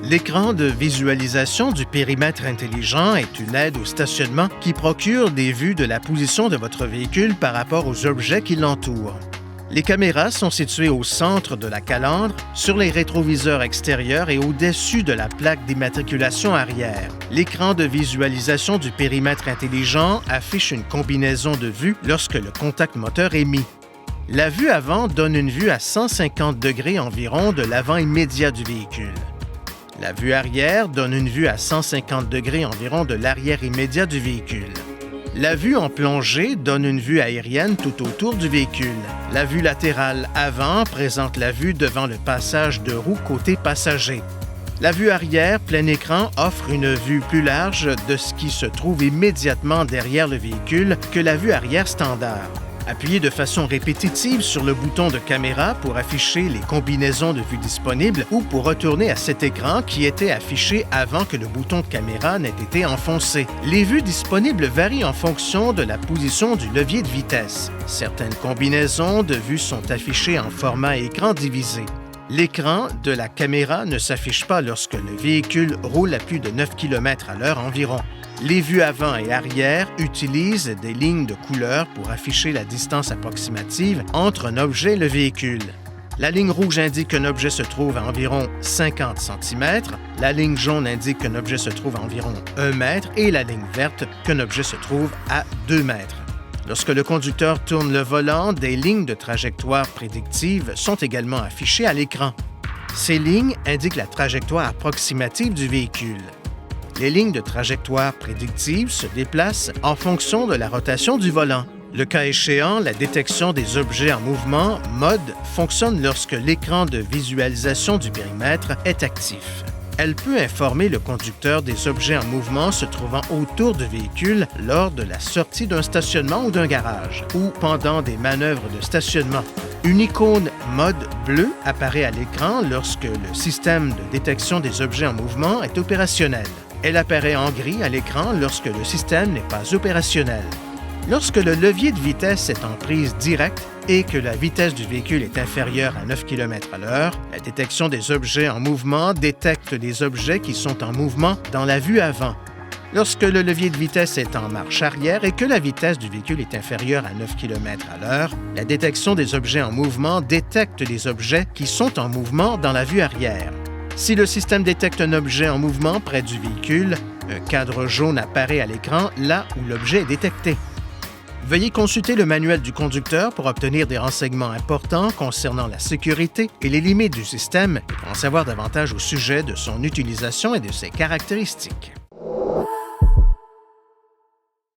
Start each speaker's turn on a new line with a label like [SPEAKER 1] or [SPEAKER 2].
[SPEAKER 1] L'écran de visualisation du périmètre intelligent est une aide au stationnement qui procure des vues de la position de votre véhicule par rapport aux objets qui l'entourent. Les caméras sont situées au centre de la calandre, sur les rétroviseurs extérieurs et au-dessus de la plaque d'immatriculation arrière. L'écran de visualisation du périmètre intelligent affiche une combinaison de vues lorsque le contact moteur est mis. La vue avant donne une vue à 150 degrés environ de l'avant immédiat du véhicule. La vue arrière donne une vue à 150 degrés environ de l'arrière immédiat du véhicule. La vue en plongée donne une vue aérienne tout autour du véhicule. La vue latérale avant présente la vue devant le passage de roue côté passager. La vue arrière plein écran offre une vue plus large de ce qui se trouve immédiatement derrière le véhicule que la vue arrière standard. Appuyez de façon répétitive sur le bouton de caméra pour afficher les combinaisons de vues disponibles ou pour retourner à cet écran qui était affiché avant que le bouton de caméra n'ait été enfoncé. Les vues disponibles varient en fonction de la position du levier de vitesse. Certaines combinaisons de vues sont affichées en format écran divisé. L'écran de la caméra ne s'affiche pas lorsque le véhicule roule à plus de 9 km/h environ. Les vues avant et arrière utilisent des lignes de couleur pour afficher la distance approximative entre un objet et le véhicule. La ligne rouge indique qu'un objet se trouve à environ 50 cm, la ligne jaune indique qu'un objet se trouve à environ 1 mètre et la ligne verte qu'un objet se trouve à 2 mètres. Lorsque le conducteur tourne le volant, des lignes de trajectoire prédictives sont également affichées à l'écran. Ces lignes indiquent la trajectoire approximative du véhicule. Les lignes de trajectoire prédictive se déplacent en fonction de la rotation du volant. Le cas échéant, la détection des objets en mouvement, mode, fonctionne lorsque l'écran de visualisation du périmètre est actif. Elle peut informer le conducteur des objets en mouvement se trouvant autour du véhicule lors de la sortie d'un stationnement ou d'un garage, ou pendant des manœuvres de stationnement. Une icône mode bleu apparaît à l'écran lorsque le système de détection des objets en mouvement est opérationnel. Elle apparaît en gris à l'écran lorsque le système n'est pas opérationnel. Lorsque le levier de vitesse est en prise directe et que la vitesse du véhicule est inférieure à 9 km/h, la détection des objets en mouvement détecte les objets qui sont en mouvement dans la vue avant. Lorsque le levier de vitesse est en marche arrière et que la vitesse du véhicule est inférieure à 9 km/h, la détection des objets en mouvement détecte les objets qui sont en mouvement dans la vue arrière. Si le système détecte un objet en mouvement près du véhicule, un cadre jaune apparaît à l'écran là où l'objet est détecté. Veuillez consulter le manuel du conducteur pour obtenir des renseignements importants concernant la sécurité et les limites du système et pour en savoir davantage au sujet de son utilisation et de ses caractéristiques.